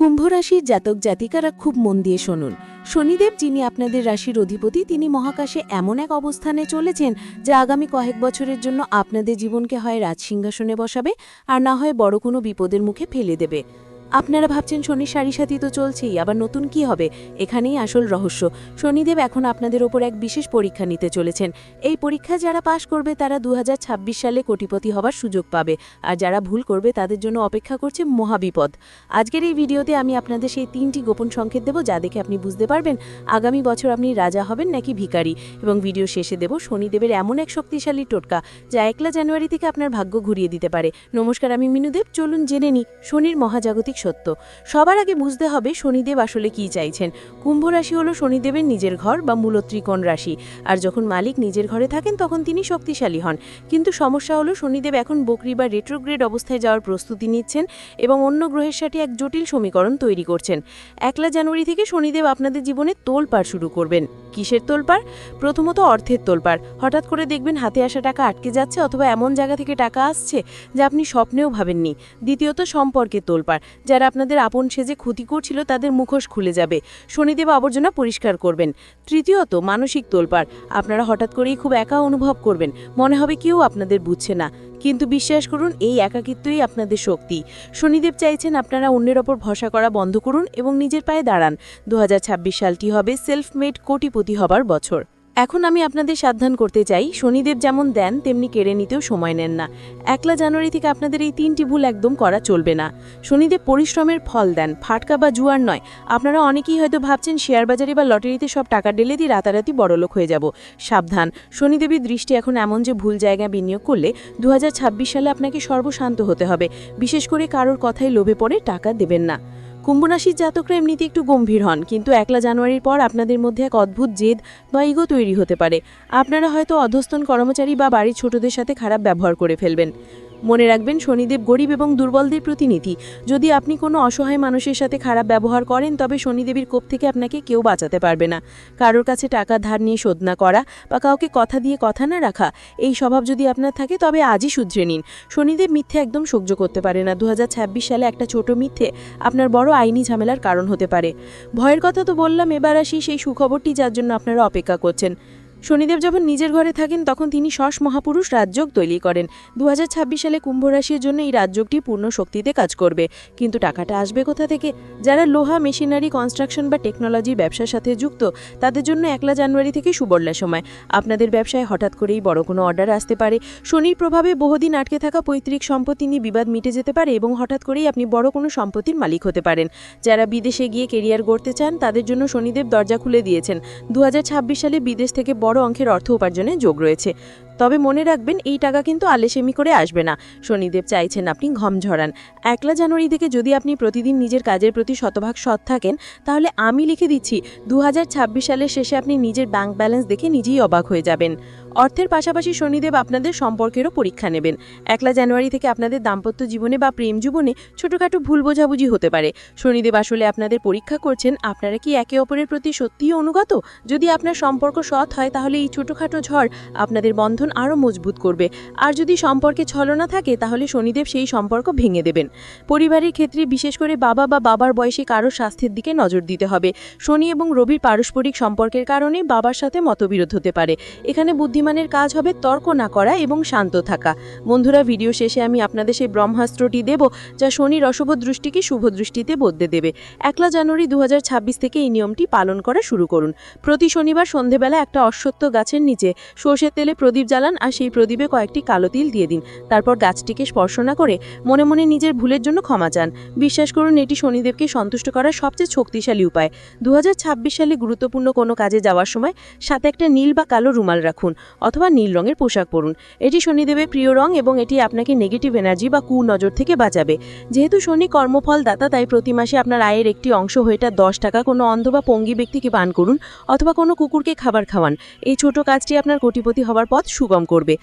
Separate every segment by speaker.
Speaker 1: কুম্ভ রাশির জাতক জাতিকারা খুব মন দিয়ে শুনুন। শনিদেব, যিনি আপনাদের রাশির অধিপতি, তিনি মহাকাশে এমন এক অবস্থানে চলেছেন যা আগামী কয়েক বছরের জন্য আপনাদের জীবনকে হয় রাজসিংহাসনে বসাবে, আর না হয় বড় কোনো বিপদের মুখে ফেলে দেবে। আপনারা ভাবছেন শনির সারি তো চলছেই, আবার নতুন কি হবে? এখানেই আসল রহস্য। শনিদেব এখন আপনাদের ওপর এক বিশেষ পরীক্ষা নিতে চলেছেন। এই পরীক্ষা যারা পাশ করবে তারা 2026 সালে কোটিপতি হবার সুযোগ পাবে, আর যারা ভুল করবে তাদের জন্য অপেক্ষা করছে মহাবিপদ। আজকের এই ভিডিওতে আমি আপনাদের সেই 3টি গোপন সংকেত দেব, যা দেখে আপনি বুঝতে পারবেন আগামী বছর আপনি রাজা হবেন নাকি ভিখারি। এবং ভিডিও শেষে দেব শনিদেবের এমন এক শক্তিশালী টোটকা যা 1 জানুয়ারি থেকে আপনার ভাগ্য ঘুরিয়ে দিতে পারে। নমস্কার, আমি মিনুদেব। চলুন জেনে নিই শনির মহাজাগতিক সত্য। সবার আগে বুঝতে হবে শনিদেব আসলে কি চাইছেন। কুম্ভ রাশি হলো শনিদেবের নিজের ঘর বা মূল ত্রিকোণ রাশি, আর যখন মালিক নিজের ঘরে থাকেন তখন তিনি শক্তিশালী হন। কিন্তু সমস্যা হলো শনিদেব এখন বকরি বা রেট্রোগ্রেড অবস্থায় যাওয়ার প্রস্তুতি নিচ্ছেন এবং অন্য গ্রহের সাথে এক জটিল সমীকরণ তৈরি করছেন। 1 জানুয়ারি থেকে শনিদেব আপনাদের জীবনে তোলপাড় শুরু করবেন। কিসের তোলপাড়? প্রথমত অর্থের তোলপাড়। হঠাৎ করে দেখবেন হাতে আসা টাকা আটকে যাচ্ছে, অথবা এমন জায়গা থেকে টাকা আসছে যা আপনি স্বপ্নেও ভাবেননি। দ্বিতীয়ত সম্পর্কের তোলপাড়। যারা আপনাদের আপন সেজে ক্ষতি করছিল তাদের মুখোশ খুলে যাবে। শনিদেব আবর্জনা পরিষ্কার করবেন। তৃতীয়ত মানসিক তোলপাড়। আপনারা হঠাৎ করেই খুব একা অনুভব করবেন, মনে হবে কেউ আপনাদের বুঝছে না। কিন্তু বিশ্বাস করুন, এই একাকিত্বই আপনাদের শক্তি। শনিদেব চাইছেন আপনারা অন্যের ওপর ভরসা করা বন্ধ করুন এবং নিজের পায়ে দাঁড়ান। 2026 সালটি হবে সেলফ মেড কোটিপতি হবার বছর। এখন আমি আপনাদের সাবধান করতে চাই, শনিদেব যেমন দেন তেমনি কেড়ে নিতেও সময় নেন না। 1 জানুয়ারি থেকে আপনাদের এই 3টি ভুল একদম করা চলবে না। শনিদেব পরিশ্রমের ফল দেন, ফাটকা বা জুয়ার নয়। আপনারা অনেকেই হয়তো ভাবছেন শেয়ার বাজারে বা লটারিতে সব টাকা ঢেলে দিয়ে রাতারাতি বড়লোক হয়ে যাব। সাবধান, শনিদেবের দৃষ্টি এখন এমন যে ভুল জায়গায় বিনিয়োগ করলে 2026 সালে আপনাকে সর্বশান্ত হতে হবে। বিশেষ করে কারোর কথায় লোভে পড়ে টাকা দেবেন না। কুম্ভ রাশির জাতকরা এমনিতে একটু গম্ভীর হন, কিন্তু 1 জানুয়ারির পর আপনাদের মধ্যে এক অদ্ভুত জেদ বা ইগো তৈরি হতে পারে। আপনারা হয়তো অধস্তন কর্মচারী বা বাড়ির ছোটদের সাথে খারাপ ব্যবহার করে ফেলবেন। মনে রাখবেন, শনিদেব গরিব এবং দুর্বলদের প্রতিনিধি। যদি আপনি কোনো অসহায় মানুষের সাথে খারাপ ব্যবহার করেন, তবে শনিদেবের কোপ থেকে আপনাকে কেউ বাঁচাতে পারবে না। কারোর কাছে টাকা ধার নিয়ে শোধ না করা বা কাউকে কথা দিয়ে কথা না রাখা, এই স্বভাব যদি আপনার থাকে তবে আজই শুধরে নিন। শনিদেব মিথ্যে একদম সহ্য করতে পারে না। 2026 সালে একটা ছোট মিথ্যে আপনার বড় আইনি ঝামেলার কারণ হতে পারে। ভয়ের কথা তো বললাম, এবার আসি সেই সুখবরটি যার জন্য আপনারা অপেক্ষা করছেন। শনিদেব যখন নিজের ঘরে থাকেন তখন তিনি শশ মহাপুরুষ রাজযোগ তৈরি করেন। 2026 সালে কুম্ভ রাশির জন্য এই রাজযোগটি পূর্ণ শক্তিতে কাজ করবে। কিন্তু টাকাটা আসবে কোথা থেকে? যারা লোহা, মেশিনারি, কনস্ট্রাকশন বা টেকনোলজির ব্যবসার সাথে যুক্ত তাদের জন্য 1 জানুয়ারি থেকে সুবর্ণ সময়। আপনাদের ব্যবসায় হঠাৎ করেই বড় কোনো অর্ডার আসতে পারে। শনির প্রভাবে বহুদিন আটকে থাকা পৈতৃক সম্পত্তি নিয়ে বিবাদ মিটে যেতে পারে এবং হঠাৎ করেই আপনি বড় কোনো সম্পত্তির মালিক হতে পারেন। যারা বিদেশে গিয়ে কেরিয়ার গড়তে চান তাদের জন্য শনিদেব দরজা খুলে দিয়েছেন। 2026 সালে বিদেশ থেকে বড় অঙ্কের অর্থ উপার্জনের যোগ রয়েছে। তবে মনে রাখবেন, এই টাকা কিন্তু আলেসেমি করে আসবে না। শনিদেব চাইছেন আপনি ঘম ঝরান। 1 জানুয়ারি থেকে যদি আপনি প্রতিদিন নিজের কাজের প্রতি শতভাগ সৎ থাকেন, তাহলে আমি লিখে দিচ্ছি 2026 সালের শেষে আপনি নিজের ব্যাংক ব্যালেন্স দেখে নিজেই অবাক হয়ে যাবেন। অর্থের পাশাপাশি শনিদেব আপনাদের সম্পর্কেরও পরীক্ষা নেবেন। 1 জানুয়ারি থেকে আপনাদের দাম্পত্য জীবনে বা প্রেম জীবনে ছোটখাটো ভুল বোঝাবুঝি হতে পারে। শনিদেব আসলে আপনাদের পরীক্ষা করছেন আপনারা কি একে অপরের প্রতি সত্যিই অনুগত। যদি আপনার সম্পর্ক সৎ হয় তাহলে এই ছোটখাটো ঝড় আপনাদের বন্ধন আরও মজবুত করবে, আর যদি সম্পর্কে ছলনা থাকে তাহলে শনিদেব সেই সম্পর্ক ভেঙে দেবেন। পরিবারের ক্ষেত্রে বিশেষ করে বাবা বা বাবার বয়সী কারো স্বাস্থ্যের দিকে নজর দিতে হবে। শনি এবং রবির পারস্পরিক সম্পর্কের কারণে বাবার সাথে মতবিরোধ হতে পারে। এখানে বুদ্ধিমানের কাজ হবে তর্ক না করা এবং শান্ত থাকা। বন্ধুরা, ভিডিও শেষে আমি আপনাদের সেই ব্রহ্মাস্ত্রটি দেব যা শনির অশুভ দৃষ্টিকে শুভ দৃষ্টিতে বদলে দেবে। 1 জানুয়ারি 2026 থেকে এই নিয়মটি পালন করা শুরু করুন। প্রতি শনিবার সন্ধেবেলা একটা অশ্বত্থ গাছের নিচে সর্ষের তেলে প্রদীপ জ্বালান, আর সেই প্রদীপে কয়েকটি কালো তিল দিয়ে দিন। তারপর গাছটিকে স্পর্শ না করে মনে মনে নিজের ভুলের জন্য ক্ষমা চান। বিশ্বাস করুন, এটি শনিদেবকে সন্তুষ্ট করার সবচেয়ে শক্তিশালী উপায়। 2026 সালে গুরুত্বপূর্ণ কোনো কাজে যাওয়ার সময় সাথে একটা নীল বা কালো রুমাল রাখুন, অথবা নীল রঙের পোশাক পরুন। এটি শনিদেবের প্রিয় রং এবং এটি আপনাকে নেগেটিভ এনার্জি বা কুনজর থেকে বাঁচাবে। যেহেতু শনি কর্মফল দাতা, তাই প্রতি মাসে আপনার আয়ের একটি অংশ হয়েটা 10 টাকা কোনো অন্ধ বা পঙ্গী ব্যক্তিকে পান করুন, অথবা কোনো কুকুরকে খাবার খাওয়ান। এই ছোট কাজটি আপনার কোটিপতি হওয়ার পথ সুগম করবে।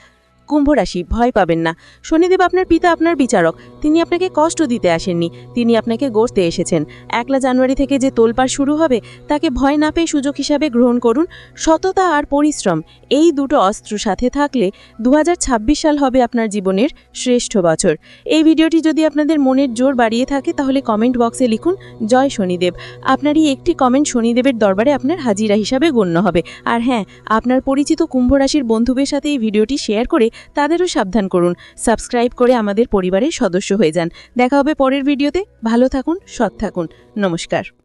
Speaker 2: কুম্ভ রাশি, ভয় পাবেন না। শনিদেব আপনার পিতা, আপনার বিচারক। তিনি আপনাকে কষ্ট দিতে আসেননি, তিনি আপনাকে গড়তে এসেছেন। 1 জানুয়ারি থেকে যে তোলপাড় শুরু হবে তাকে ভয় না পেয়ে সুযোগ হিসাবে গ্রহণ করুন। সততা আর পরিশ্রম, এই দুটো অস্ত্র সাথে থাকলে 2026 সাল হবে আপনার জীবনের শ্রেষ্ঠ বছর। এই ভিডিওটি যদি আপনাদের মনের জোর বাড়িয়ে থাকে তাহলে কমেন্ট বক্সে লিখুন জয় শনিদেব। আপনারই একটি কমেন্ট শনিদেবের দরবারে আপনার হাজিরা হিসাবে গণ্য হবে। আর হ্যাঁ, আপনার পরিচিত কুম্ভ রাশির বন্ধুদের সাথে এই ভিডিওটি শেয়ার করে তাদেরও সাবধান করুন। সাবস্ক্রাইব করে আমাদের পরিবারের সদস্য হয়ে যান। দেখা হবে পরের ভিডিওতে। ভালো থাকুন, সৎ থাকুন। নমস্কার।